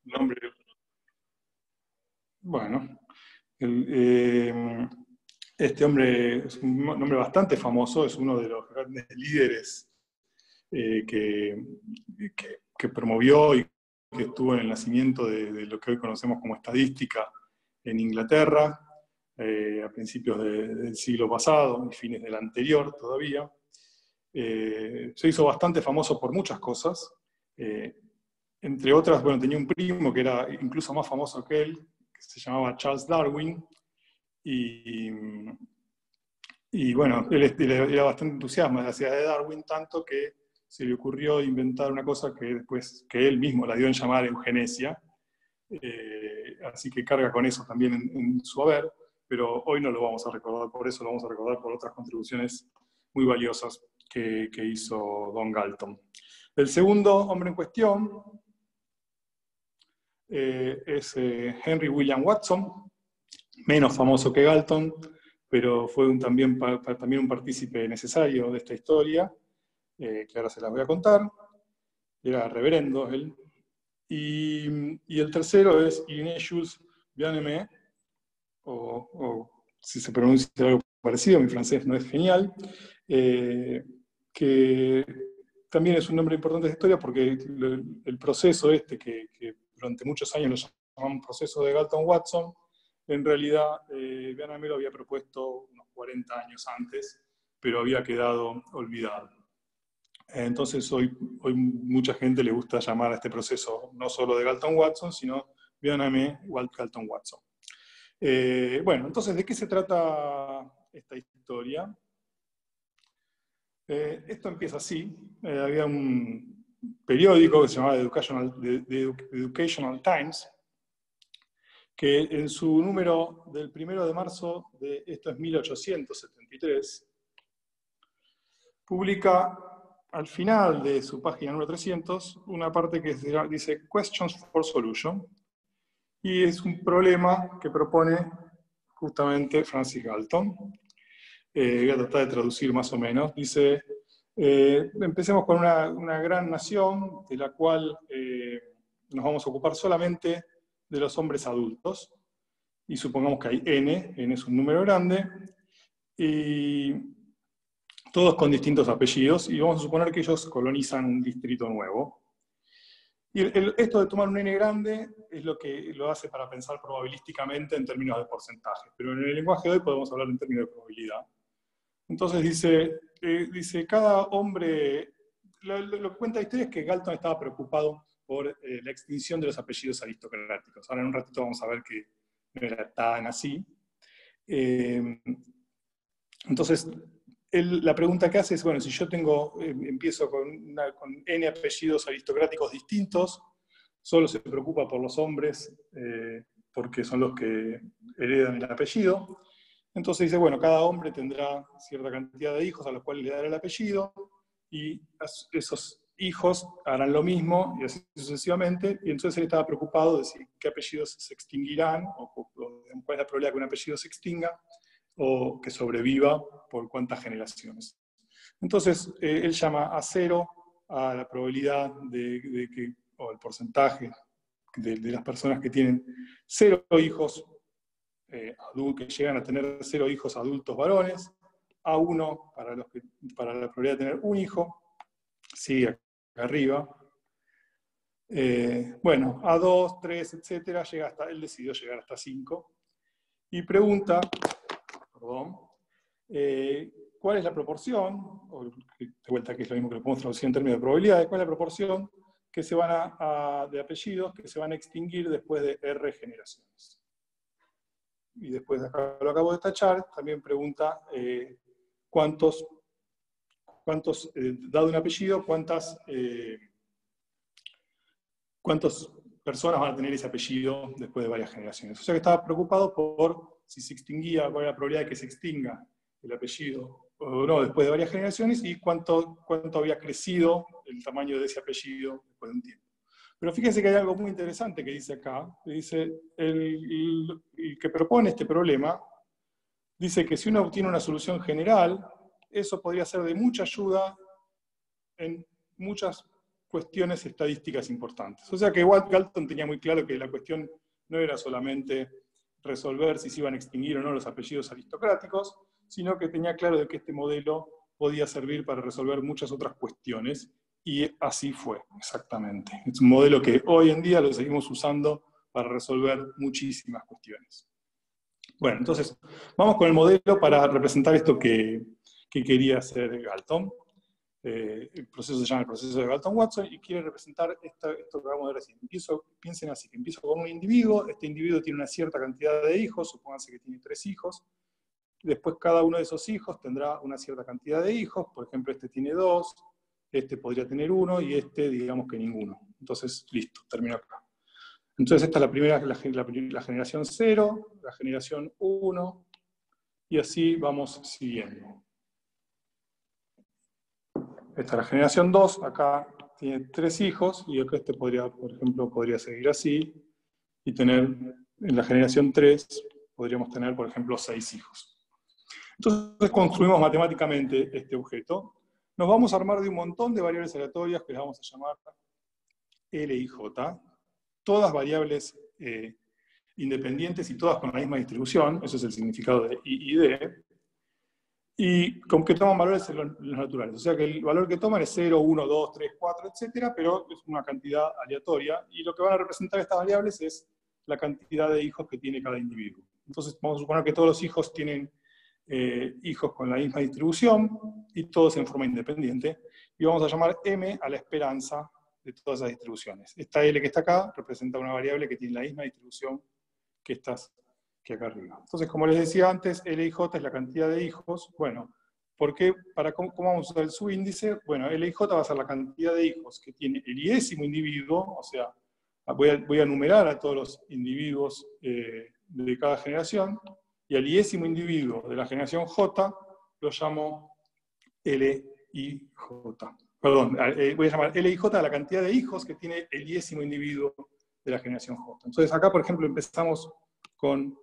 nombre, bueno, este hombre es un nombre bastante famoso, es uno de los grandes líderes que, que promovió y que estuvo en el nacimiento de lo que hoy conocemos como estadística en Inglaterra, a principios del siglo pasado y fines del anterior todavía. Se hizo bastante famoso por muchas cosas. Entre otras, bueno, tenía un primo que era incluso más famoso que él, que se llamaba Charles Darwin, y, y bueno, él era bastante entusiasta de las ideas de Darwin, tanto que se le ocurrió inventar una cosa que después, que él mismo la dio en llamar eugenesia, así que carga con eso también en su haber, pero hoy no lo vamos a recordar por eso, lo vamos a recordar por otras contribuciones muy valiosas que hizo Don Galton. El segundo hombre en cuestión es Henry William Watson, menos famoso que Galton, pero fue también un partícipe necesario de esta historia, que ahora se las voy a contar. Era reverendo él. Y el tercero es Ignatius Bien-Aimé, o si se pronuncia algo parecido, mi francés no es genial, que también es un nombre importante de esta historia porque el proceso que durante muchos años lo llamamos proceso de Galton-Watson, en realidad Bien-Aimé lo había propuesto unos 40 años antes, pero había quedado olvidado. Entonces hoy mucha gente le gusta llamar a este proceso no solo de Galton-Watson, sino Bien-Aimé Galton-Watson. Bueno, entonces, ¿de qué se trata esta historia? Esto empieza así. Había un periódico que se llamaba The Educational Times, que en su número del 1 de marzo, esto es 1873, publica al final de su página número 300 una parte que dice Questions for Solution, y es un problema que propone justamente Francis Galton. Voy a tratar de traducir más o menos. Dice, empecemos con una gran nación de la cual nos vamos a ocupar solamente de los hombres adultos, y supongamos que hay N es un número grande, y todos con distintos apellidos, y vamos a suponer que ellos colonizan un distrito nuevo. Y esto de tomar un N grande es lo que lo hace para pensar probabilísticamente en términos de porcentaje, pero en el lenguaje de hoy podemos hablar en términos de probabilidad. Entonces dice cada hombre, lo que cuenta la historia es que Galton estaba preocupado por la extinción de los apellidos aristocráticos. Ahora en un ratito vamos a ver que no era tan así. Entonces, la pregunta que hace es, bueno, si yo empiezo con N apellidos aristocráticos distintos, solo se preocupa por los hombres, porque son los que heredan el apellido. Entonces dice, bueno, cada hombre tendrá cierta cantidad de hijos a los cuales le dará el apellido, y esos hijos harán lo mismo, y así sucesivamente, y entonces él estaba preocupado de qué apellidos se extinguirán, o cuál es la probabilidad que un apellido se extinga, o que sobreviva por cuántas generaciones. Entonces, él llama a 0 a la probabilidad o el porcentaje de las personas que tienen 0 hijos que llegan a tener 0 hijos adultos varones, a 1 para la probabilidad de tener un hijo, sigue acá arriba. Bueno, a 2, 3, etcétera, él decidió llegar hasta 5, y pregunta, ¿cuál es la proporción? O, de vuelta, que es lo mismo que lo podemos traducir en términos de probabilidades, ¿cuál es la proporción que se van de apellidos que se van a extinguir después de R generaciones? Y después, acá lo acabo de tachar, también pregunta cuántos dado un apellido, cuántas personas van a tener ese apellido después de varias generaciones. O sea que estaba preocupado por si se extinguía, cuál era la probabilidad de que se extinga el apellido o no después de varias generaciones, y cuánto había crecido el tamaño de ese apellido después de un tiempo. Pero fíjense que hay algo muy interesante que dice acá, que dice, el que propone este problema, dice que si uno obtiene una solución general, eso podría ser de mucha ayuda en muchas cuestiones estadísticas importantes. O sea que Walt Galton tenía muy claro que la cuestión no era solamente resolver si se iban a extinguir o no los apellidos aristocráticos, sino que tenía claro de que este modelo podía servir para resolver muchas otras cuestiones, y así fue, exactamente. Es un modelo que hoy en día lo seguimos usando para resolver muchísimas cuestiones. Bueno, entonces, vamos con el modelo para representar esto que quería hacer Galton. El proceso se llama el proceso de Galton-Watson y quiere representar esto que vamos a ver recién. Piensen así, que empiezo con un individuo, este individuo tiene una cierta cantidad de hijos, supónganse que tiene 3 hijos, después cada uno de esos hijos tendrá una cierta cantidad de hijos, por ejemplo este tiene 2, este podría tener 1 y este digamos que ninguno. Entonces, listo, termino acá. Entonces esta es la primera, la generación 0, la generación 1, y así vamos siguiendo. Esta es la generación 2, acá tiene 3 hijos, y acá este podría, por ejemplo, podría seguir así, y tener, en la generación 3, podríamos tener, por ejemplo, 6 hijos. Entonces construimos matemáticamente este objeto. Nos vamos a armar de un montón de variables aleatorias que las vamos a llamar L y J, todas variables independientes y todas con la misma distribución, eso es el significado de I y D, y con que toman valores en los naturales. O sea que el valor que toman es 0, 1, 2, 3, 4, etc., pero es una cantidad aleatoria, y lo que van a representar estas variables es la cantidad de hijos que tiene cada individuo. Entonces vamos a suponer que todos los hijos tienen hijos con la misma distribución, y todos en forma independiente, y vamos a llamar M a la esperanza de todas esas distribuciones. Esta L que está acá representa una variable que tiene la misma distribución que estas que acá arriba. Entonces, como les decía antes, L y J es la cantidad de hijos. Bueno, ¿por qué? ¿Cómo vamos a usar el subíndice? Bueno, L y J va a ser la cantidad de hijos que tiene el iésimo individuo, o sea, voy a numerar a todos los individuos de cada generación, y al iésimo individuo de la generación J lo llamo L y J. Perdón, voy a llamar L y J a la cantidad de hijos que tiene el iésimo individuo de la generación J. Entonces acá, por ejemplo, empezamos con,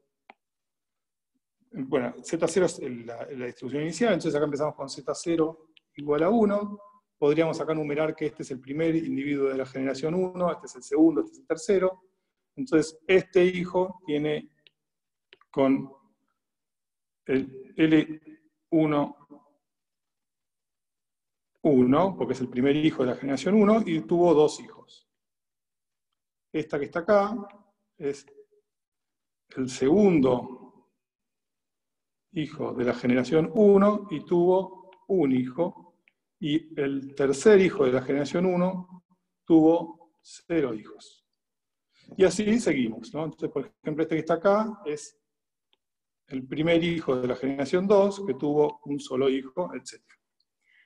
bueno, Z0 es la distribución inicial, entonces acá empezamos con Z0 igual a 1, podríamos acá numerar que este es el primer individuo de la generación 1, este es el segundo, este es el tercero, entonces este hijo tiene con el L1, 1, porque es el primer hijo de la generación 1, y tuvo 2 hijos. Esta que está acá es el segundo hijo de la generación 1 y tuvo un hijo, y el tercer hijo de la generación 1 tuvo 0 hijos. Y así seguimos, ¿no? Entonces, por ejemplo, este que está acá es el primer hijo de la generación 2 que tuvo un solo hijo, etc.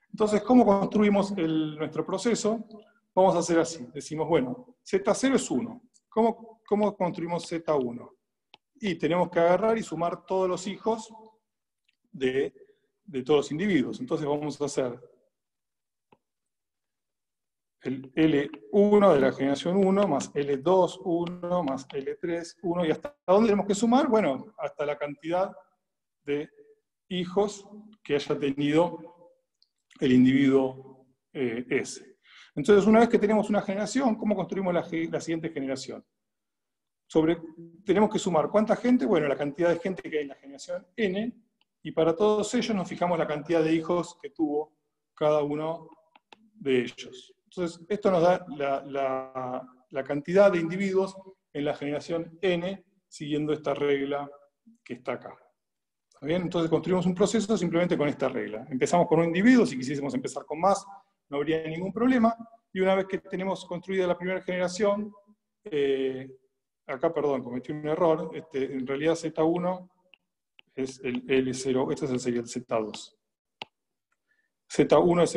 Entonces, ¿cómo construimos nuestro proceso? Vamos a hacer así. Decimos, bueno, Z0 es 1. ¿Cómo construimos Z1? Y tenemos que agarrar y sumar todos los hijos de todos los individuos. Entonces vamos a hacer el L1 de la generación 1 más L2, 1 más L3, 1. ¿Y hasta dónde tenemos que sumar? Bueno, hasta la cantidad de hijos que haya tenido el individuo S. Entonces, una vez que tenemos una generación, ¿cómo construimos la siguiente generación? Tenemos que sumar ¿cuánta gente? Bueno, la cantidad de gente que hay en la generación N, y para todos ellos nos fijamos la cantidad de hijos que tuvo cada uno de ellos. Entonces, esto nos da la cantidad de individuos en la generación N, siguiendo esta regla que está acá. ¿Está bien? Entonces construimos un proceso simplemente con esta regla. Empezamos con un individuo, si quisiésemos empezar con más, no habría ningún problema, y una vez que tenemos construida la primera generación, acá, perdón, cometí un error, en realidad Z1 es el L0, este sería el Z2. Z1 es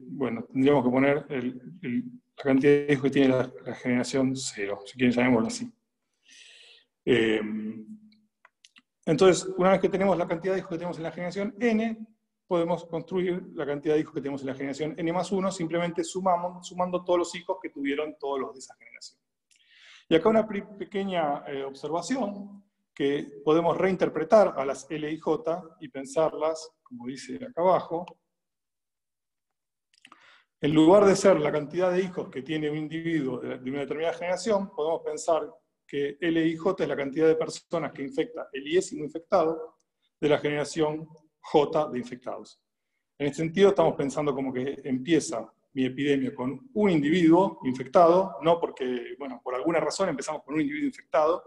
bueno, tendríamos que poner la cantidad de hijos que tiene la generación 0, si quieren llamémoslo así. Entonces, una vez que tenemos la cantidad de hijos que tenemos en la generación N, podemos construir la cantidad de hijos que tenemos en la generación N más 1, simplemente sumando todos los hijos que tuvieron todos los de esa generación. Y acá una pequeña observación, que podemos reinterpretar a las L y J y pensarlas, como dice acá abajo, en lugar de ser la cantidad de hijos que tiene un individuo de una determinada generación, podemos pensar que LIJ es la cantidad de personas que infecta el iésimo infectado de la generación J de infectados. En este sentido, estamos pensando como que empieza mi epidemia con un individuo infectado, no porque, bueno, por alguna razón empezamos con un individuo infectado,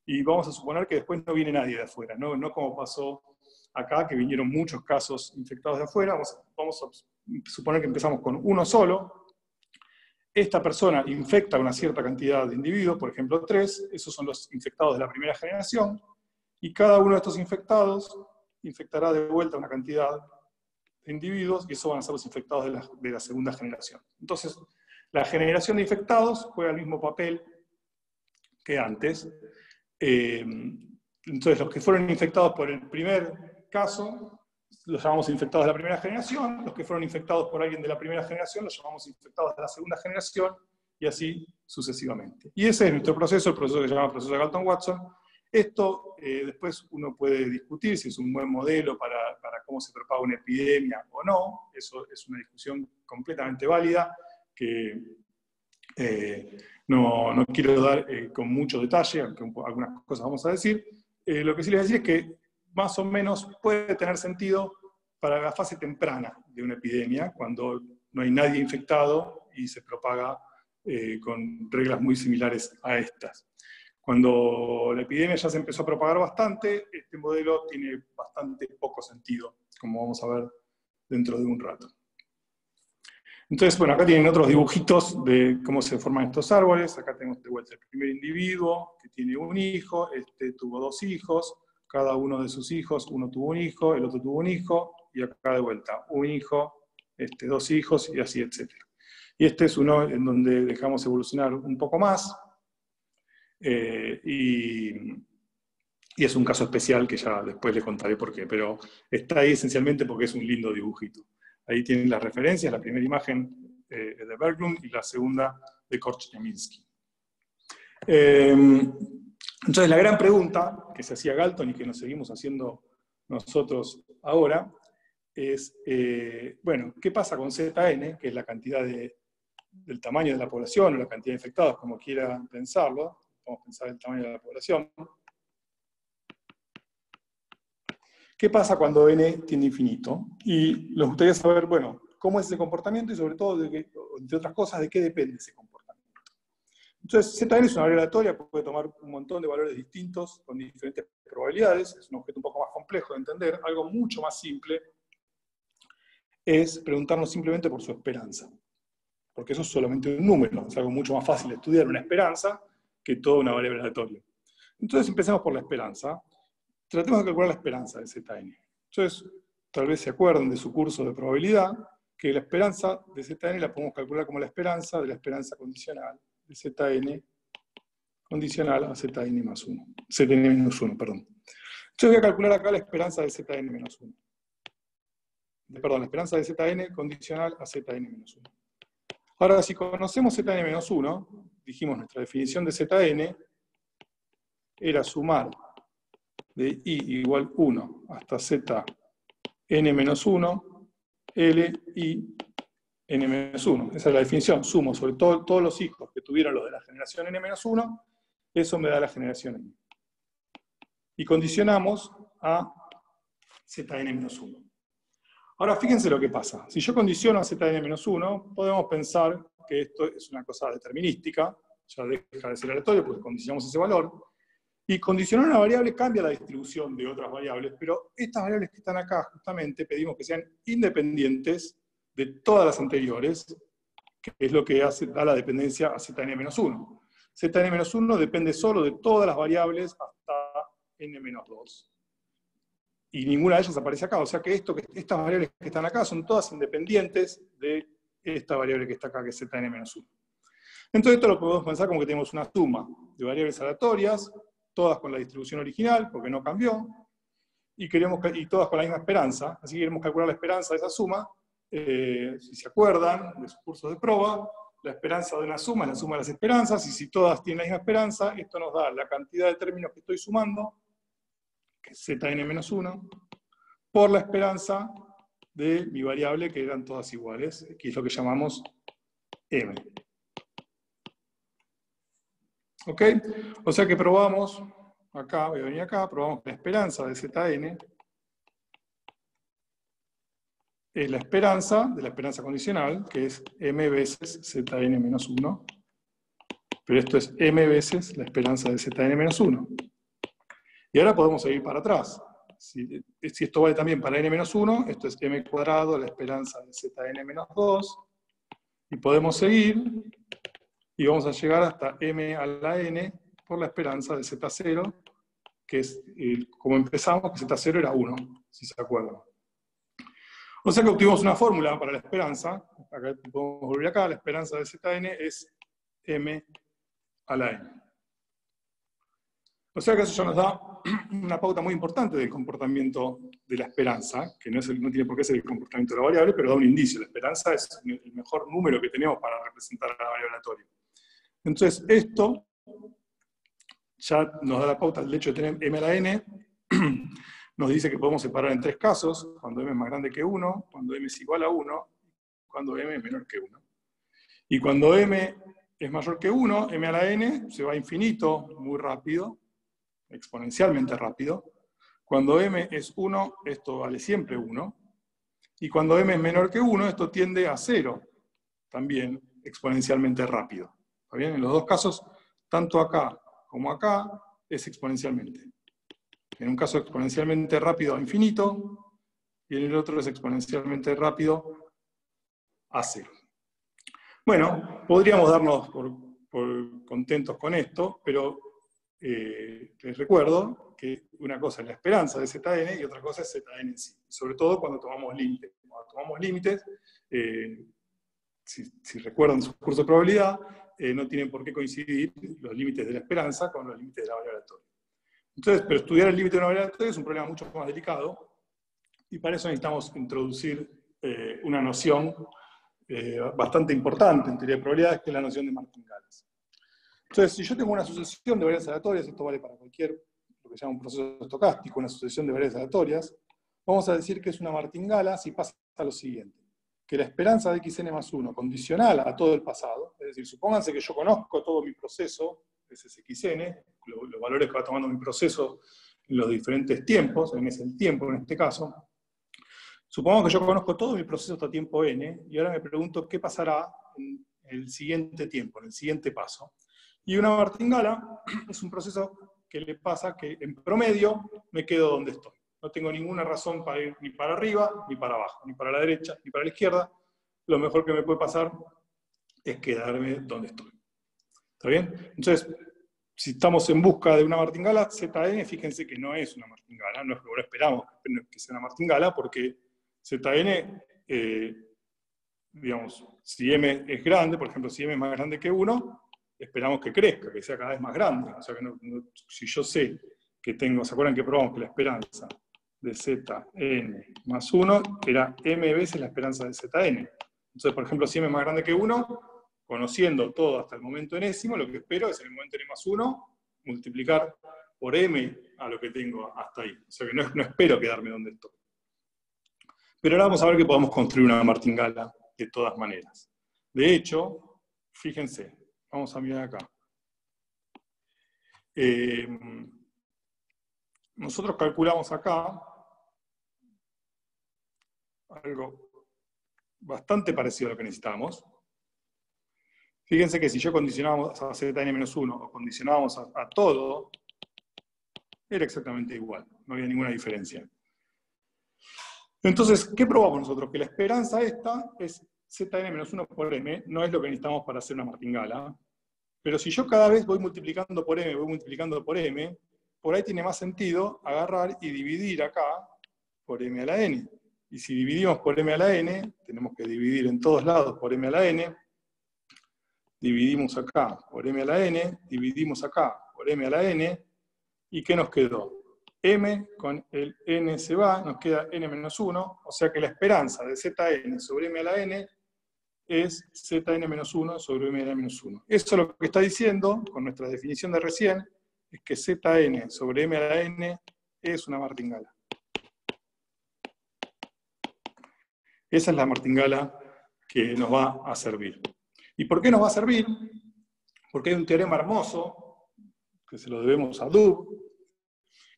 y vamos a suponer que después no viene nadie de afuera, no como pasó acá, que vinieron muchos casos infectados de afuera. Vamos a suponer que empezamos con uno solo. Esta persona infecta a una cierta cantidad de individuos, por ejemplo 3, esos son los infectados de la primera generación, y cada uno de estos infectados infectará de vuelta una cantidad de individuos, y esos van a ser los infectados de la segunda generación. Entonces, la generación de infectados juega el mismo papel que antes. Entonces, los que fueron infectados por el primer caso, los llamamos infectados de la primera generación, los que fueron infectados por alguien de la primera generación, los llamamos infectados de la segunda generación, y así sucesivamente. Y ese es nuestro proceso, el proceso que se llama proceso de Galton-Watson. Esto después uno puede discutir si es un buen modelo para cómo se propaga una epidemia o no. Eso es una discusión completamente válida que no quiero dar con mucho detalle, aunque algunas cosas vamos a decir. Lo que sí les voy a decir es que más o menos puede tener sentido para la fase temprana de una epidemia, cuando no hay nadie infectado y se propaga con reglas muy similares a estas. Cuando la epidemia ya se empezó a propagar bastante, este modelo tiene bastante poco sentido, como vamos a ver dentro de un rato. Entonces, bueno, acá tienen otros dibujitos de cómo se forman estos árboles. Acá tenemos de vuelta el primer individuo que tiene un hijo, este tuvo 2 hijos, cada uno de sus hijos, uno tuvo un hijo, el otro tuvo un hijo, y acá de vuelta un hijo, 2 hijos, y así, etc. Y este es uno en donde dejamos evolucionar un poco más, y es un caso especial que ya después les contaré por qué, pero está ahí esencialmente porque es un lindo dibujito. Ahí tienen las referencias, la primera imagen es de Berglund y la segunda de Korczynski. Entonces la gran pregunta que se hacía Galton y que nos seguimos haciendo nosotros ahora es, bueno, ¿qué pasa con ZN, que es la cantidad del tamaño de la población o la cantidad de infectados, como quiera pensarlo? Vamos a pensar el tamaño de la población. ¿Qué pasa cuando n tiende a infinito? Y nos gustaría saber, bueno, cómo es ese comportamiento y sobre todo, entre otras cosas, de qué depende ese comportamiento. Entonces, ZN es una variable aleatoria, puede tomar un montón de valores distintos con diferentes probabilidades, es un objeto un poco más complejo de entender. Algo mucho más simple es preguntarnos simplemente por su esperanza, porque eso es solamente un número, es algo mucho más fácil de estudiar una esperanza que toda una variable aleatoria. Entonces, empecemos por la esperanza. Tratemos de calcular la esperanza de Zn. Entonces, tal vez se acuerden de su curso de probabilidad, que la esperanza de Zn la podemos calcular como la esperanza de la esperanza condicional de Zn condicional a Zn más 1. Zn menos 1, perdón. Yo voy a calcular acá la esperanza de Zn menos 1. Perdón, la esperanza de Zn condicional a Zn menos 1. Ahora, si conocemos Zn menos 1, dijimos nuestra definición de Zn era sumar de i igual 1 hasta zn menos 1, L, I, n menos 1. Esa es la definición. Sumo sobre todos los hijos que tuvieron los de la generación n menos 1, eso me da la generación n. Y condicionamos a zn menos 1. Ahora fíjense lo que pasa. Si yo condiciono a zn menos 1, podemos pensar que esto es una cosa determinística, ya deja de ser aleatorio porque condicionamos ese valor. Y condicionar una variable cambia la distribución de otras variables, pero estas variables que están acá, justamente, pedimos que sean independientes de todas las anteriores, que es lo que da la dependencia a Zn-1. Zn-1 depende solo de todas las variables hasta n-2. Y ninguna de ellas aparece acá, o sea que estas variables que están acá son todas independientes de esta variable que está acá, que es Zn-1. Entonces esto lo podemos pensar como que tenemos una suma de variables aleatorias, todas con la distribución original, porque no cambió, y todas con la misma esperanza, así que queremos calcular la esperanza de esa suma. Si se acuerdan de sus cursos de prueba, la esperanza de una suma es la suma de las esperanzas, y si todas tienen la misma esperanza, esto nos da la cantidad de términos que estoy sumando, que es Zn-1, por la esperanza de mi variable que eran todas iguales, que es lo que llamamos m. ¿Ok? O sea que probamos, acá, voy a venir acá, probamos que la esperanza de Zn es la esperanza de la esperanza condicional, que es m veces Zn menos 1, pero esto es m veces la esperanza de Zn menos 1. Y ahora podemos seguir para atrás. Si esto vale también para n menos 1, esto es m cuadrado, la esperanza de Zn menos 2, y podemos seguir, y vamos a llegar hasta m a la n por la esperanza de Z0, que es, como empezamos, que Z0 era 1, si se acuerdan. O sea que obtuvimos una fórmula para la esperanza, acá podemos volver acá, la esperanza de Zn es m a la n. O sea que eso ya nos da una pauta muy importante del comportamiento de la esperanza, que no tiene por qué ser el comportamiento de la variable, pero da un indicio. La esperanza es el mejor número que tenemos para representar a la variable aleatoria. Entonces, esto ya nos da la pauta del hecho de tener m a la n, nos dice que podemos separar en tres casos, cuando m es más grande que 1, cuando m es igual a 1, cuando m es menor que 1. Y cuando m es mayor que 1, m a la n se va a infinito muy rápido, exponencialmente rápido. Cuando m es 1, esto vale siempre 1. Y cuando m es menor que 1, esto tiende a 0, también exponencialmente rápido. ¿Está bien? En los dos casos, tanto acá como acá, es exponencialmente. En un caso exponencialmente rápido a infinito, y en el otro es exponencialmente rápido a 0. Bueno, podríamos darnos por contentos con esto, pero les recuerdo que una cosa es la esperanza de Zn y otra cosa es Zn en sí. Sobre todo cuando tomamos límites. Cuando tomamos límites, si recuerdan su curso de probabilidad, no tienen por qué coincidir los límites de la esperanza con los límites de la variable aleatoria. Entonces, pero estudiar el límite de una variable aleatoria es un problema mucho más delicado, y para eso necesitamos introducir una noción bastante importante en teoría de probabilidades, que es la noción de martingales. Entonces, si yo tengo una sucesión de variables aleatorias, esto vale para cualquier, lo que se llama un proceso estocástico, una sucesión de variables aleatorias, vamos a decir que es una martingala si pasa lo siguiente, que la esperanza de xn más 1 condicional a todo el pasado, es decir, supónganse que yo conozco todo mi proceso, ese es xn, los valores que va tomando mi proceso en los diferentes tiempos, en ese tiempo en este caso. Supongamos que yo conozco todo mi proceso hasta tiempo n, y ahora me pregunto qué pasará en el siguiente tiempo, en el siguiente paso. Y una martingala es un proceso que le pasa que en promedio me quedo donde estoy. No tengo ninguna razón para ir ni para arriba, ni para abajo, ni para la derecha, ni para la izquierda. Lo mejor que me puede pasar es quedarme donde estoy. ¿Está bien? Entonces, si estamos en busca de una martingala, Zn, fíjense que no es una martingala, no es lo que esperamos que sea una martingala, porque Zn, digamos, si m es grande, por ejemplo, si m es más grande que 1, esperamos que crezca, que sea cada vez más grande. O sea que si yo sé que tengo, ¿se acuerdan que probamos que la esperanza de Zn más 1 era m veces la esperanza de Zn? Entonces, por ejemplo, si m es más grande que 1, conociendo todo hasta el momento enésimo, lo que espero es en el momento n más 1 multiplicar por m a lo que tengo hasta ahí. O sea que no espero quedarme donde estoy. Pero ahora vamos a ver que podemos construir una martingala de todas maneras. De hecho, fíjense, vamos a mirar acá. Nosotros calculamos acá algo bastante parecido a lo que necesitamos. Fíjense que si yo condicionábamos a Zn-1 o condicionábamos a todo, era exactamente igual, no había ninguna diferencia. Entonces, ¿qué probamos nosotros? Que la esperanza esta es Zn-1 por m, no es lo que necesitamos para hacer una martingala, pero si yo cada vez voy multiplicando por m, por ahí tiene más sentido agarrar y dividir acá por m a la n. Y si dividimos por m a la n, tenemos que dividir en todos lados por m a la n, dividimos acá por m a la n, dividimos acá por m a la n, ¿y qué nos quedó? M con el n se va, nos queda n-1, o sea que la esperanza de Zn sobre m a la n es Zn-1 sobre m a la n-1. Eso lo que está diciendo, con nuestra definición de recién, es que Zn sobre m a la n es una martingala. Esa es la martingala que nos va a servir. ¿Y por qué nos va a servir? Porque hay un teorema hermoso, que se lo debemos a Doob,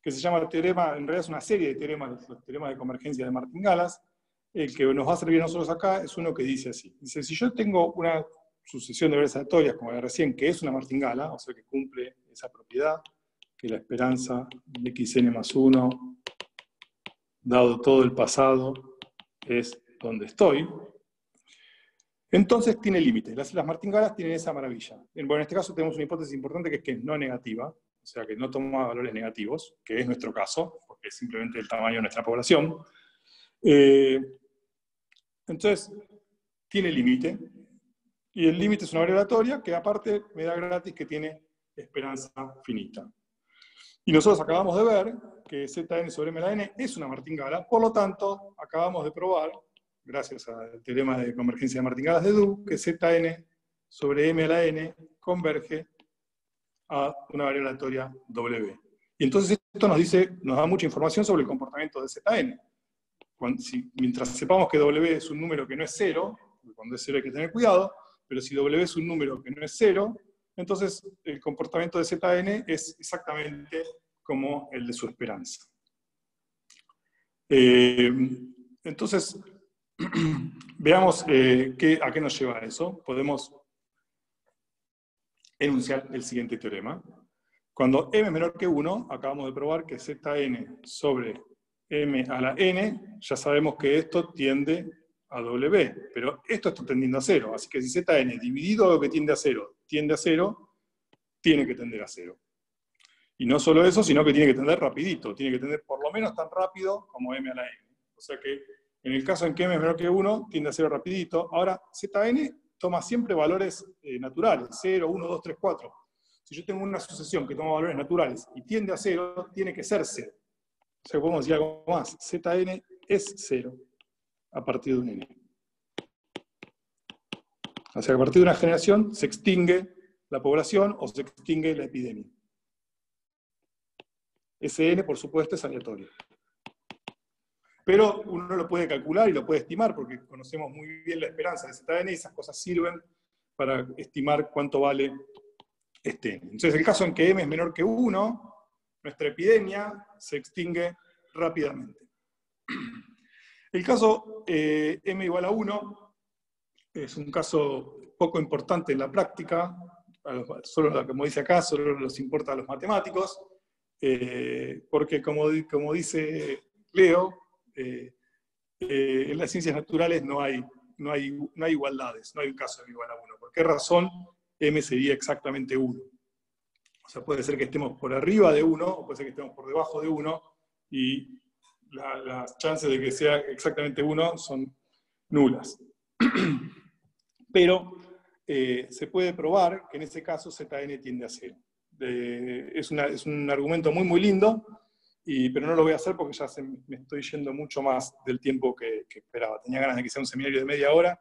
que se llama el teorema, en realidad es una serie de teoremas, los teoremas de convergencia de martingalas. El que nos va a servir a nosotros acá es uno que dice así. Dice, si yo tengo una sucesión de variables aleatorias, como la recién, que es una martingala, o sea que cumple esa propiedad, que la esperanza de xn más 1, dado todo el pasado, es donde estoy, entonces tiene límites. Las martingalas tienen esa maravilla. Bueno, en este caso tenemos una hipótesis importante que es no negativa, o sea que no toma valores negativos, que es nuestro caso, porque es simplemente el tamaño de nuestra población. Entonces, tiene límite, y el límite es una variable aleatoria que aparte me da gratis que tiene esperanza finita. Y nosotros acabamos de ver que Zn sobre m a la n es una martingala, por lo tanto, acabamos de probar, gracias al teorema de convergencia de martingalas de Doob, que Zn sobre m a la n converge a una variable aleatoria W. Y entonces esto nos da mucha información sobre el comportamiento de Zn. Mientras sepamos que W es un número que no es cero, cuando es cero hay que tener cuidado, pero si W es un número que no es cero, entonces el comportamiento de Zn es exactamente como el de su esperanza. Entonces, veamos a qué nos lleva eso. Podemos enunciar el siguiente teorema. Cuando m es menor que 1, acabamos de probar que Zn sobre m a la n, ya sabemos que esto tiende a W, pero esto está tendiendo a 0, así que si Zn dividido a lo que tiende a 0, tiene que tender a 0. Y no solo eso, sino que tiene que tender rapidito, tiene que tender por lo menos tan rápido como m a la n. O sea que en el caso en que m es menor que 1, tiende a 0 rapidito. Ahora, Zn toma siempre valores naturales, 0, 1, 2, 3, 4. Si yo tengo una sucesión que toma valores naturales y tiende a 0, tiene que ser 0. O sea, podemos decir algo más. Zn es 0 a partir de un n. O sea, que a partir de una generación se extingue la población o se extingue la epidemia. Sn, por supuesto, es aleatorio. Pero uno lo puede calcular y lo puede estimar porque conocemos muy bien la esperanza de Zn y esas cosas sirven para estimar cuánto vale este n. Entonces, el caso en que m es menor que 1, nuestra epidemia se extingue rápidamente. El caso m igual a 1 es un caso poco importante en la práctica, solo, como dice acá, solo nos importa a los matemáticos, porque como dice Leo, en las ciencias naturales no hay igualdades, no hay un caso m igual a 1. ¿Por qué razón m sería exactamente 1? O sea, puede ser que estemos por arriba de 1, o puede ser que estemos por debajo de 1, y las chances de que sea exactamente 1 son nulas. Pero se puede probar que en ese caso Zn tiende a 0. Es un argumento muy, muy lindo, pero no lo voy a hacer porque ya me estoy yendo mucho más del tiempo que esperaba. Tenía ganas de que sea un seminario de media hora,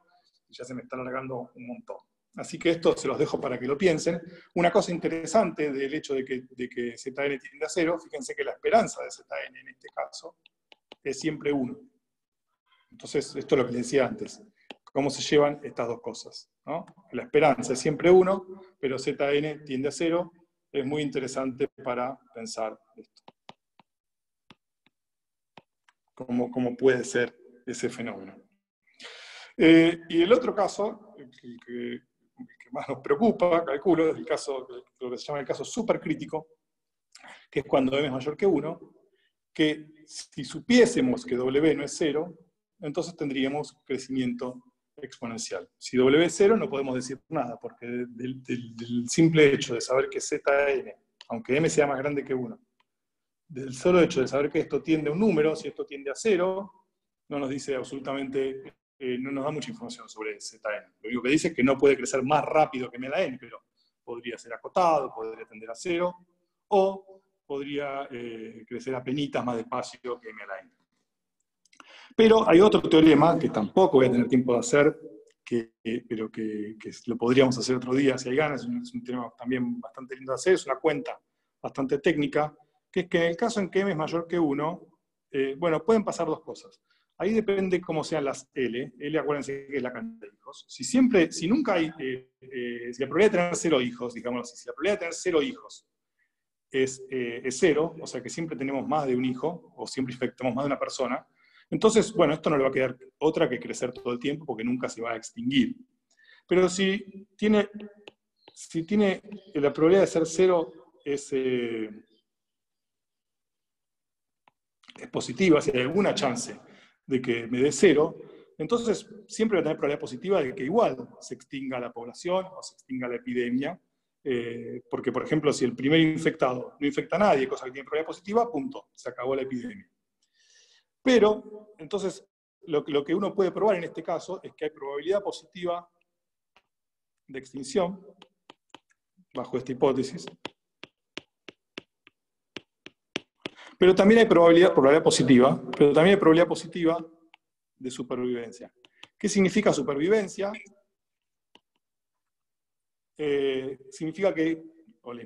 y ya se me está alargando un montón. Así que esto se los dejo para que lo piensen. Una cosa interesante del hecho de que Zn tiende a 0, fíjense que la esperanza de Zn en este caso es siempre 1. Entonces, esto es lo que les decía antes. ¿Cómo se llevan estas dos cosas? ¿No? La esperanza es siempre 1, pero Zn tiende a 0. Es muy interesante para pensar esto. ¿Cómo puede ser ese fenómeno? Y el otro caso, el que más nos preocupa, calculo, es lo que se llama el caso supercrítico, que es cuando m es mayor que 1, que si supiésemos que W no es 0, entonces tendríamos crecimiento exponencial. Si W es 0 no podemos decir nada, porque del simple hecho de saber que Zn, aunque m sea más grande que 1, del solo hecho de saber que esto tiende a un número, si esto tiende a 0, no nos dice absolutamente, no nos da mucha información sobre Zn. Lo único que dice es que no puede crecer más rápido que m a la n, pero podría ser acotado, podría tender a 0, o podría crecer a penitas más despacio que m a la n. Pero hay otro teorema que tampoco voy a tener tiempo de hacer, pero que lo podríamos hacer otro día si hay ganas, es un teorema también bastante lindo de hacer, es una cuenta bastante técnica, que es que en el caso en que m es mayor que 1, bueno, pueden pasar dos cosas. ahí depende cómo sean las L. L, acuérdense que es la cantidad de hijos. Si nunca hay, si la probabilidad de tener 0 hijos, digamos así, si la probabilidad de tener 0 hijos es 0, o sea que siempre tenemos más de un hijo, o siempre infectamos más de una persona, entonces, bueno, esto no le va a quedar otra que crecer todo el tiempo porque nunca se va a extinguir. Pero si tiene la probabilidad de ser 0 es positiva, si hay alguna chance de que me dé 0, entonces siempre va a tener probabilidad positiva de que igual se extinga la población o se extinga la epidemia, porque, por ejemplo, si el primer infectado no infecta a nadie, cosa que tiene probabilidad positiva, punto, se acabó la epidemia. Pero, entonces, lo que uno puede probar en este caso es que hay probabilidad positiva de extinción, bajo esta hipótesis, pero también hay probabilidad positiva, pero también hay probabilidad positiva de supervivencia. ¿Qué significa supervivencia? Significa que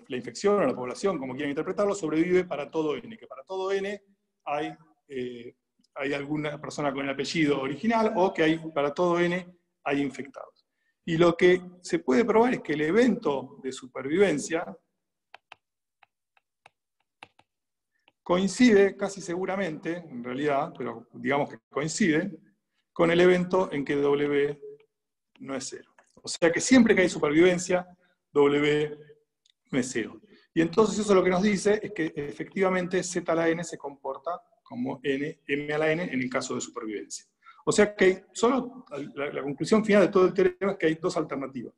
la infección o la población, como quieran interpretarlo, sobrevive para todo N, que para todo N hay alguna persona con el apellido original o que para todo N hay infectados. Y lo que se puede probar es que el evento de supervivencia coincide casi seguramente, en realidad, pero digamos que coincide, con el evento en que W no es 0. O sea que siempre que hay supervivencia, W no es 0. Y entonces eso lo que nos dice es que efectivamente Z a la N se comporta como M a la N en el caso de supervivencia. O sea que solo la conclusión final de todo el teorema es que hay dos alternativas.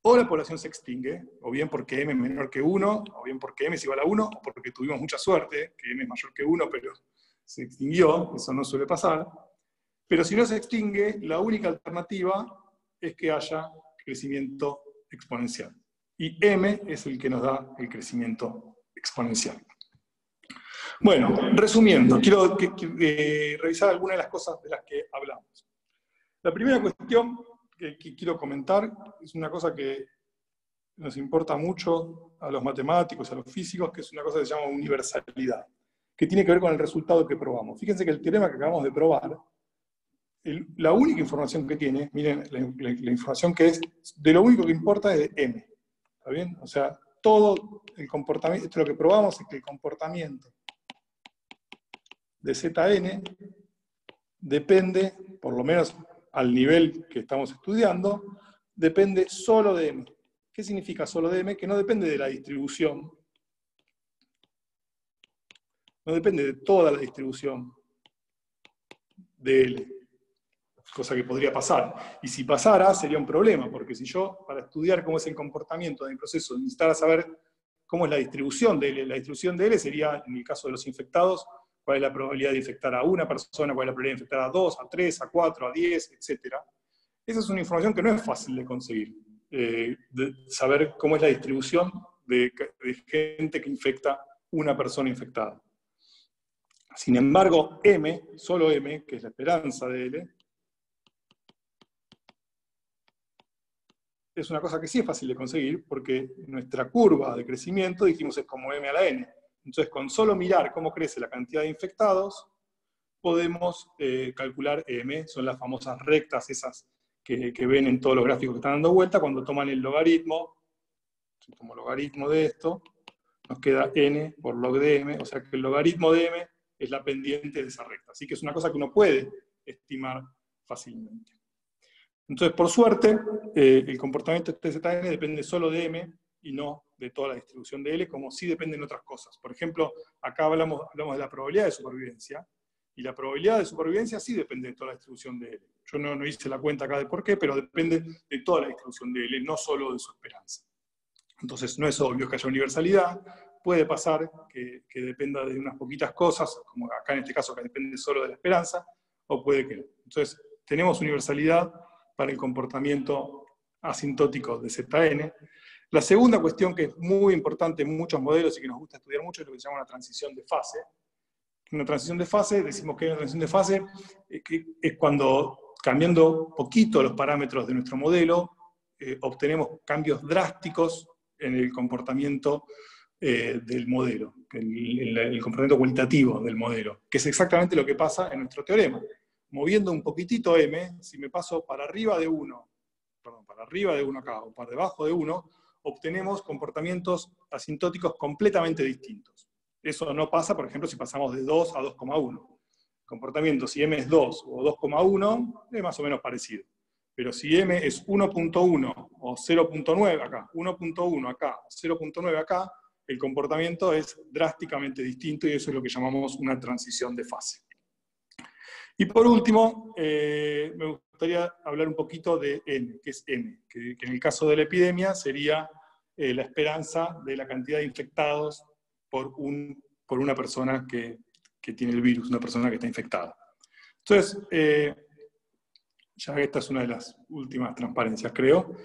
O la población se extingue, o bien porque M es menor que 1, o bien porque M es igual a 1, o porque tuvimos mucha suerte, que M es mayor que 1, pero se extinguió, eso no suele pasar. Pero si no se extingue, la única alternativa es que haya crecimiento exponencial. Y M es el que nos da el crecimiento exponencial. Bueno, resumiendo, quiero revisar algunas de las cosas de las que hablamos. La primera cuestión que quiero comentar es una cosa que nos importa mucho a los matemáticos, a los físicos, que es una cosa que se llama universalidad, que tiene que ver con el resultado que probamos. Fíjense que el teorema que acabamos de probar, la única información que tiene, miren, la información que es, de lo único que importa es de M. ¿Está bien? O sea, todo el comportamiento, esto lo que probamos es que el comportamiento de Zn depende, por lo menos al nivel que estamos estudiando, depende solo de M. ¿Qué significa solo de M? Que no depende de la distribución, no depende de toda la distribución de L, cosa que podría pasar. Y si pasara, sería un problema, porque si yo, para estudiar cómo es el comportamiento de mi proceso, necesitara saber cómo es la distribución de L, la distribución de L sería, en el caso de los infectados, cuál es la probabilidad de infectar a una persona, cuál es la probabilidad de infectar a 2, a 3, a 4, a 10, etc. Esa es una información que no es fácil de conseguir, de saber cómo es la distribución de gente que infecta una persona infectada. Sin embargo, M, solo M, que es la esperanza de L, es una cosa que sí es fácil de conseguir, porque nuestra curva de crecimiento, dijimos, es como M a la N. Entonces, con solo mirar cómo crece la cantidad de infectados, podemos calcular M, son las famosas rectas esas que ven en todos los gráficos que están dando vuelta, cuando toman el logaritmo, si tomo el logaritmo de esto, nos queda N por log de M, o sea que el logaritmo de M es la pendiente de esa recta. Así que es una cosa que uno puede estimar fácilmente. Entonces, por suerte, el comportamiento de Zn depende solo de M y no de toda la distribución de L, como sí dependen otras cosas. Por ejemplo, acá hablamos de la probabilidad de supervivencia, y la probabilidad de supervivencia sí depende de toda la distribución de L. Yo no hice la cuenta acá de por qué, pero depende de toda la distribución de L, no solo de su esperanza. Entonces, no es obvio que haya universalidad. Puede pasar que dependa de unas poquitas cosas, como acá en este caso que depende solo de la esperanza, o puede que no. Entonces, tenemos universalidad para el comportamiento asintótico de Zn. La segunda cuestión que es muy importante en muchos modelos y que nos gusta estudiar mucho es lo que se llama una transición de fase. Una transición de fase, decimos que una transición de fase es cuando, cambiando poquito los parámetros de nuestro modelo, obtenemos cambios drásticos en el comportamiento del modelo, el comportamiento cualitativo del modelo, que es exactamente lo que pasa en nuestro teorema. Moviendo un poquitito m, si me paso para arriba de 1, perdón, para arriba de 1 acá, o para debajo de 1, obtenemos comportamientos asintóticos completamente distintos. Eso no pasa, por ejemplo, si pasamos de 2 a 2,1. Comportamiento, si m es 2 o 2,1, es más o menos parecido. Pero si m es 1.1 o 0.9 acá, 1.1 acá, 0.9 acá, el comportamiento es drásticamente distinto y eso es lo que llamamos una transición de fase. Y por último, me gustaría hablar un poquito de n, que es m, que en el caso de la epidemia sería la esperanza de la cantidad de infectados por una persona que tiene el virus, una persona que está infectada. Entonces, ya esta es una de las últimas transparencias, creo.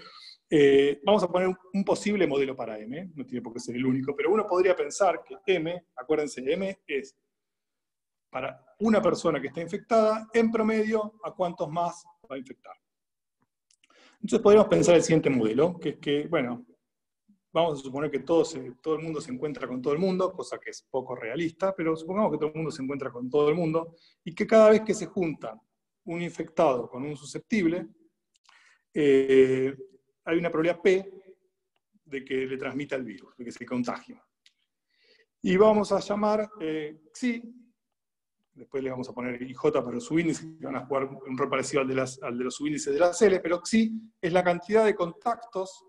Vamos a poner un posible modelo para m, no tiene por qué ser el único, pero uno podría pensar que m, acuérdense, m es para una persona que está infectada, en promedio, ¿a cuántos más va a infectar? Entonces podríamos pensar el siguiente modelo, que es que, bueno, vamos a suponer que todo el mundo se encuentra con todo el mundo, cosa que es poco realista, pero supongamos que todo el mundo se encuentra con todo el mundo, y que cada vez que se junta un infectado con un susceptible, hay una probabilidad P de que le transmita el virus, de que se contagie. Y vamos a llamar Xi, después le vamos a poner IJ para los subíndices, que van a jugar un rol parecido al de los subíndices de la L, pero Xi es la cantidad de contactos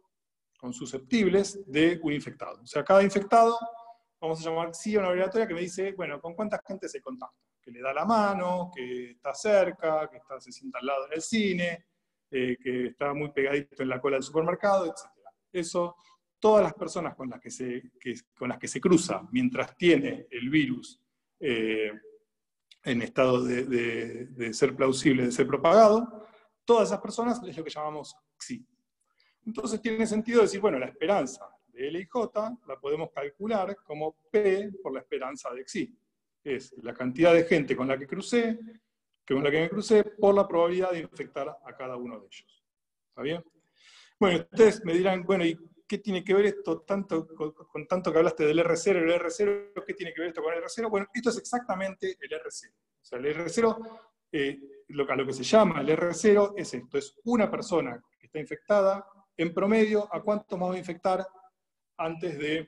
con susceptibles de un infectado. O sea, cada infectado, vamos a llamar Xi a una abreviatura que me dice, bueno, ¿con cuánta gente se contacta? Que le da la mano, que está cerca, que se sienta al lado en el cine, que está muy pegadito en la cola del supermercado, etc. Eso, todas las personas con las que se cruza mientras tiene el virus en estado de ser plausible, de ser propagado, todas esas personas es lo que llamamos Xi. Entonces tiene sentido decir, bueno, la esperanza de L y J la podemos calcular como P por la esperanza de Xi. Es la cantidad de gente con la que me crucé por la probabilidad de infectar a cada uno de ellos. ¿Está bien? Bueno, ustedes me dirán, bueno, ¿y qué tiene que ver esto con tanto que hablaste del R0 y el R0? ¿Qué tiene que ver esto con el R0? Bueno, esto es exactamente el R0. O sea, el R0, a lo que se llama el R0 es esto, es una persona que está infectada, en promedio, ¿a cuántos más va a infectar antes de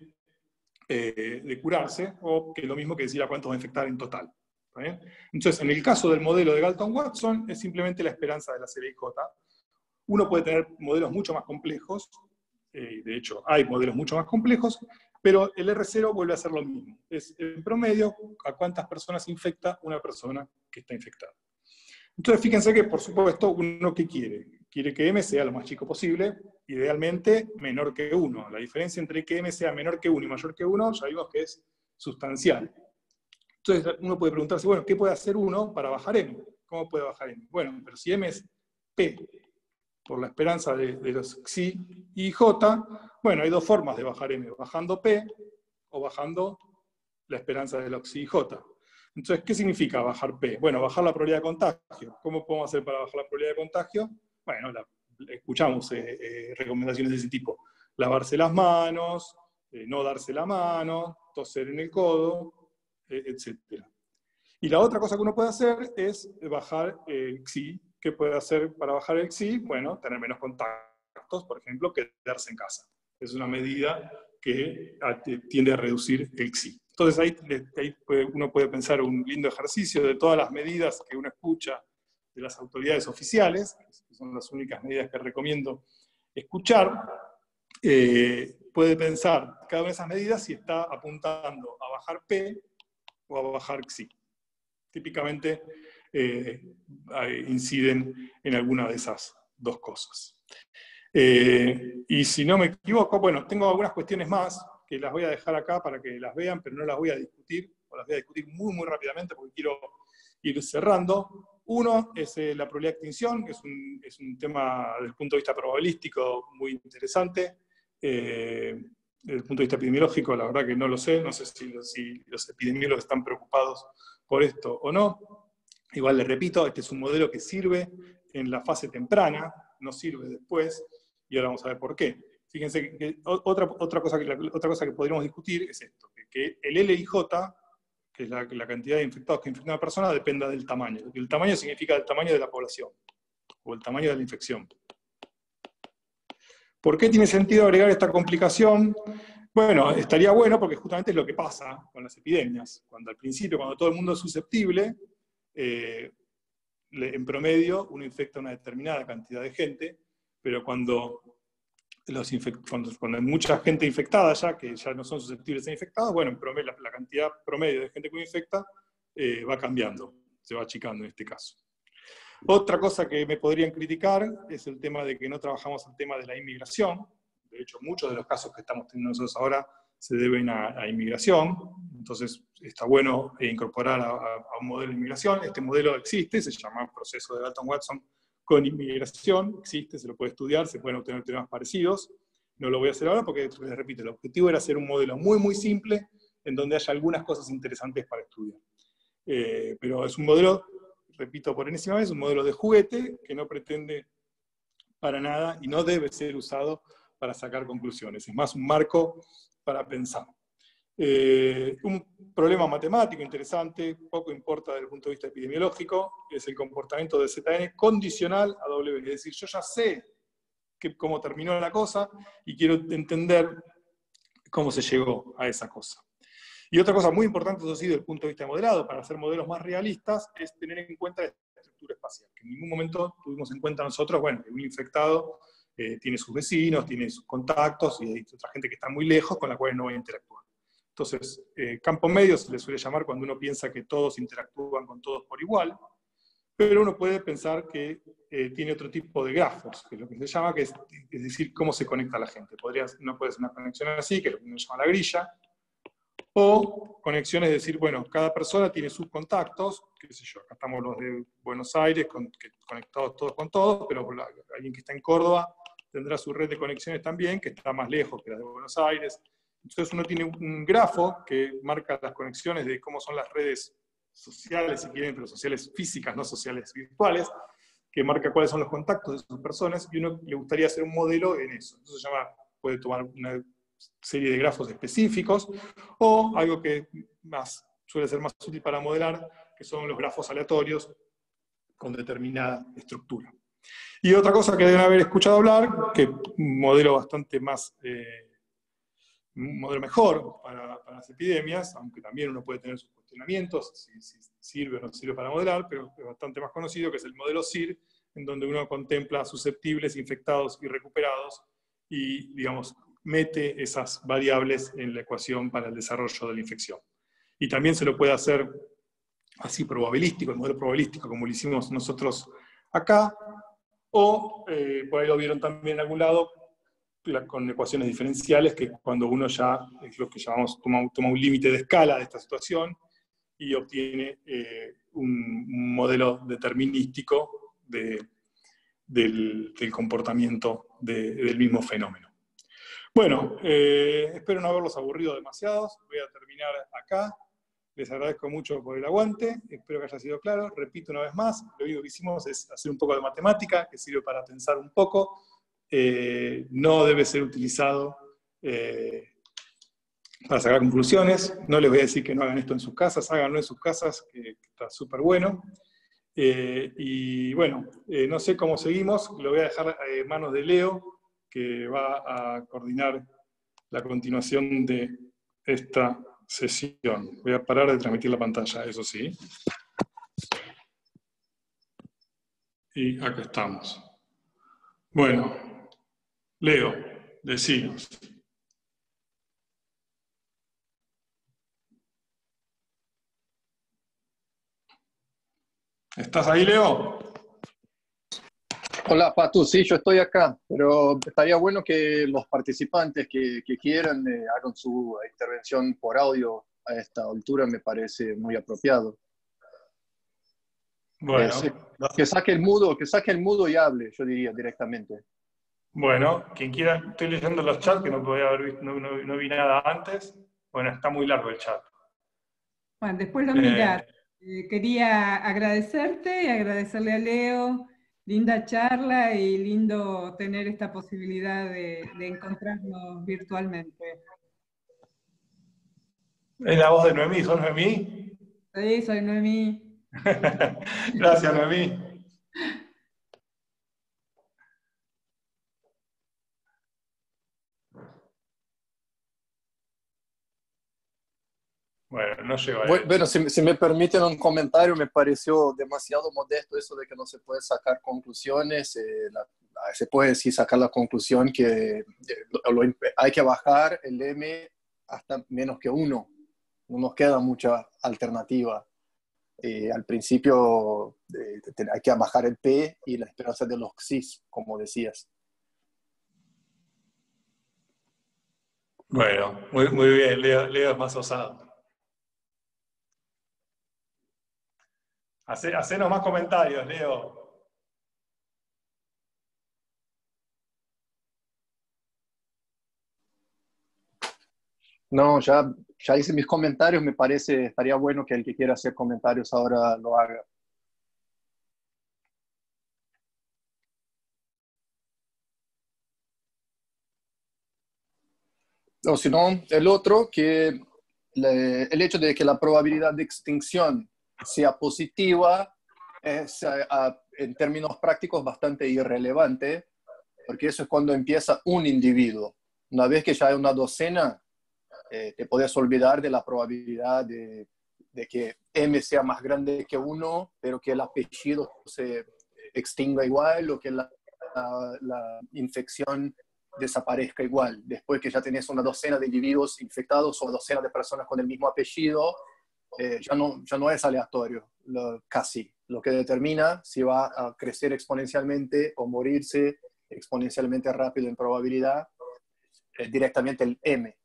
curarse? O que es lo mismo que decir a cuántos va a infectar en total. ¿Está bien? Entonces, en el caso del modelo de Galton-Watson, es simplemente la esperanza de la CLIJ. Uno puede tener modelos mucho más complejos, de hecho hay modelos mucho más complejos, pero el R0 vuelve a ser lo mismo. Es en promedio a cuántas personas infecta una persona que está infectada. Entonces fíjense que, por supuesto, uno ¿qué quiere? Quiere que m sea lo más chico posible, idealmente menor que 1. La diferencia entre que m sea menor que 1 y mayor que 1, ya vimos que es sustancial. Entonces uno puede preguntarse, bueno, ¿qué puede hacer uno para bajar m? ¿Cómo puede bajar m? Bueno, pero si m es p por la esperanza de los Xi y J, bueno, hay dos formas de bajar m, bajando p o bajando la esperanza de los Xi y J. Entonces, ¿qué significa bajar P? Bueno, bajar la probabilidad de contagio. ¿Cómo podemos hacer para bajar la probabilidad de contagio? Bueno, escuchamos recomendaciones de ese tipo. Lavarse las manos, no darse la mano, toser en el codo, etc. Y la otra cosa que uno puede hacer es bajar el Xi. ¿Qué puede hacer para bajar el Xi? Bueno, tener menos contactos, por ejemplo, quedarse en casa. Es una medida que tiende a reducir el Xi. Entonces ahí uno puede pensar un lindo ejercicio de todas las medidas que uno escucha de las autoridades oficiales, que son las únicas medidas que recomiendo escuchar. Puede pensar cada una de esas medidas si está apuntando a bajar P o a bajar Xi. Típicamente inciden en alguna de esas dos cosas. Y si no me equivoco, bueno, tengo algunas cuestiones más que las voy a dejar acá para que las vean, pero no las voy a discutir, o las voy a discutir muy, muy rápidamente porque quiero ir cerrando. Uno es la probabilidad de extinción, que es un tema desde el punto de vista probabilístico muy interesante. Desde el punto de vista epidemiológico, la verdad que no lo sé, no sé si los epidemiólogos están preocupados por esto o no. Igual les repito, este es un modelo que sirve en la fase temprana, no sirve después, y ahora vamos a ver por qué. fíjense que otra cosa que podríamos discutir es esto, que el LIJ, que es la cantidad de infectados que infecta una persona, dependa del tamaño. El tamaño significa el tamaño de la población, o el tamaño de la infección. ¿Por qué tiene sentido agregar esta complicación? Bueno, estaría bueno porque justamente es lo que pasa con las epidemias. Cuando al principio, cuando todo el mundo es susceptible, en promedio uno infecta a una determinada cantidad de gente, pero cuando hay mucha gente infectada ya, que ya no son susceptibles de ser infectados, bueno, en promedio, la cantidad promedio de gente que uno infecta va cambiando, se va achicando en este caso. Otra cosa que me podrían criticar es el tema de que no trabajamos el tema de la inmigración. De hecho, muchos de los casos que estamos teniendo nosotros ahora se deben a inmigración. Entonces, está bueno incorporar a un modelo de inmigración. Este modelo existe, se llama proceso de Galton-Watson con inmigración. Existe, se lo puede estudiar, se pueden obtener temas parecidos. No lo voy a hacer ahora porque, les repito, el objetivo era hacer un modelo muy, muy simple en donde haya algunas cosas interesantes para estudiar. Pero es un modelo, repito por enésima vez, un modelo de juguete que no pretende para nada y no debe ser usado para sacar conclusiones. Es más un marco para pensar. Un problema matemático interesante, poco importa desde el punto de vista epidemiológico, es el comportamiento de ZN condicional a W. Es decir, yo ya sé cómo terminó la cosa y quiero entender cómo se llegó a esa cosa. Y otra cosa muy importante, eso sí, desde el punto de vista de modelado, para hacer modelos más realistas, es tener en cuenta la estructura espacial, que en ningún momento tuvimos en cuenta nosotros, bueno, que un infectado tiene sus vecinos, tiene sus contactos, y hay otra gente que está muy lejos con la cual no va a interactuar. Entonces, campo medio se le suele llamar cuando uno piensa que todos interactúan con todos por igual, pero uno puede pensar que tiene otro tipo de grafos, que es lo que se llama, que es decir, cómo se conecta la gente. No puede ser una conexión así, que es lo que uno llama la grilla, o conexiones, es decir, bueno, cada persona tiene sus contactos, qué sé yo, acá estamos los de Buenos Aires, conectados todos con todos, pero alguien que está en Córdoba tendrá su red de conexiones también, que está más lejos que la de Buenos Aires. Entonces uno tiene un grafo que marca las conexiones de cómo son las redes sociales, si quieren, pero sociales físicas, no sociales virtuales, que marca cuáles son los contactos de esas personas, y uno le gustaría hacer un modelo en eso. Entonces se llama, puede tomar una serie de grafos específicos, o algo que suele ser más útil para modelar, que son los grafos aleatorios con determinada estructura. Y otra cosa que deben haber escuchado hablar, que un modelo bastante más, un modelo mejor para las epidemias, aunque también uno puede tener sus cuestionamientos, si sirve o no sirve para modelar, pero es bastante más conocido, que es el modelo SIR, en donde uno contempla susceptibles, infectados y recuperados, y, digamos, mete esas variables en la ecuación para el desarrollo de la infección. Y también se lo puede hacer así probabilístico, el modelo probabilístico, como lo hicimos nosotros acá, o por ahí lo vieron también en algún lado, con ecuaciones diferenciales, que cuando uno ya es lo que llamamos, toma un límite de escala de esta situación y obtiene un modelo determinístico del comportamiento del mismo fenómeno. Bueno, espero no haberlos aburrido demasiados. Voy a terminar acá. Les agradezco mucho por el aguante. Espero que haya sido claro. Repito una vez más, lo único que hicimos es hacer un poco de matemática, que sirve para pensar un poco. No debe ser utilizado para sacar conclusiones. No les voy a decir que no hagan esto en sus casas, háganlo en sus casas, que está súper bueno. Y bueno, no sé cómo seguimos. Lo voy a dejar en manos de Leo, que va a coordinar la continuación de esta sesión. Voy a parar de transmitir la pantalla, eso sí. Y acá estamos. Bueno, Leo, decinos. ¿Estás ahí, Leo? Hola, Patu, sí, yo estoy acá, pero estaría bueno que los participantes que quieran hagan su intervención por audio a esta altura, me parece muy apropiado. Bueno, que saque el mudo y hable, yo diría directamente. bueno, quien quiera, estoy leyendo los chats que no podía haber visto, no vi nada antes. Bueno, está muy largo el chat. Bueno, después lo miraré. Quería agradecerte y agradecerle a Leo linda charla y lindo tener esta posibilidad de encontrarnos virtualmente. Es la voz de Noemí, ¿sos Noemí? Sí, soy Noemí. Gracias, Noemí. Bueno, no lleva él. Bueno, si me permiten un comentario, me pareció demasiado modesto eso de que no se puede sacar conclusiones. Se puede sí sacar la conclusión que hay que bajar el M hasta menos que 1. No nos queda mucha alternativa. Al principio hay que bajar el P y la esperanza de los XIS, como decías. Bueno, muy bien, Leo es más osado. Hacenos más comentarios, Leo. No, ya hice mis comentarios, me parece, estaría bueno que el que quiera hacer comentarios ahora lo haga. O si no, el otro, que el hecho de que la probabilidad de extinción sea positiva es en términos prácticos bastante irrelevante, porque eso es cuando empieza un individuo. Una vez que ya hay una docena, te puedes olvidar de la probabilidad de que M sea más grande que 1, pero que el apellido se extinga igual o que la infección desaparezca igual. Después que ya tenés una docena de individuos infectados o docena de personas con el mismo apellido, ya no es aleatorio, casi. Lo que determina si va a crecer exponencialmente o morirse exponencialmente rápido en probabilidad es directamente el M.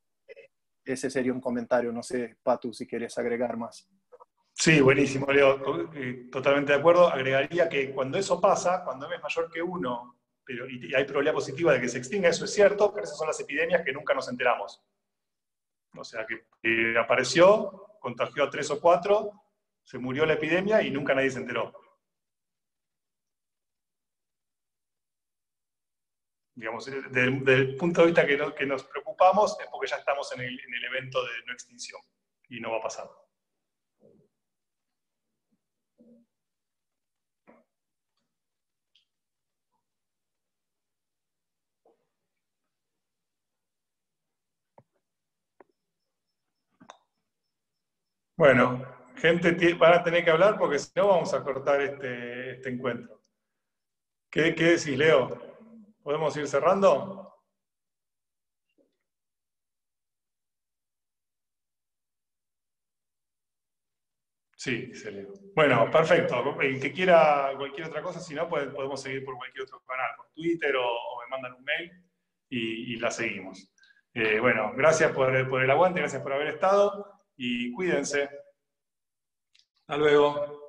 Ese sería un comentario. No sé, Patu, si quieres agregar más. Sí, buenísimo, Leo. Totalmente de acuerdo. Agregaría que cuando eso pasa, cuando M es mayor que 1, y hay probabilidad positiva de que se extinga, eso es cierto, pero esas son las epidemias que nunca nos enteramos. O sea, que apareció, contagió a 3 o 4, se murió la epidemia y nunca nadie se enteró. Digamos, desde el punto de vista que nos preocupamos es porque ya estamos en el evento de no extinción y no va a pasar. Bueno, gente, van a tener que hablar porque si no vamos a cortar este encuentro. ¿Qué decís, Leo? ¿Podemos ir cerrando? Sí, dice Leo. Bueno, perfecto. El que quiera cualquier otra cosa, si no, podemos seguir por cualquier otro canal, por Twitter o me mandan un mail y la seguimos. Bueno, gracias por el aguante, gracias por haber estado y cuídense. Hasta luego.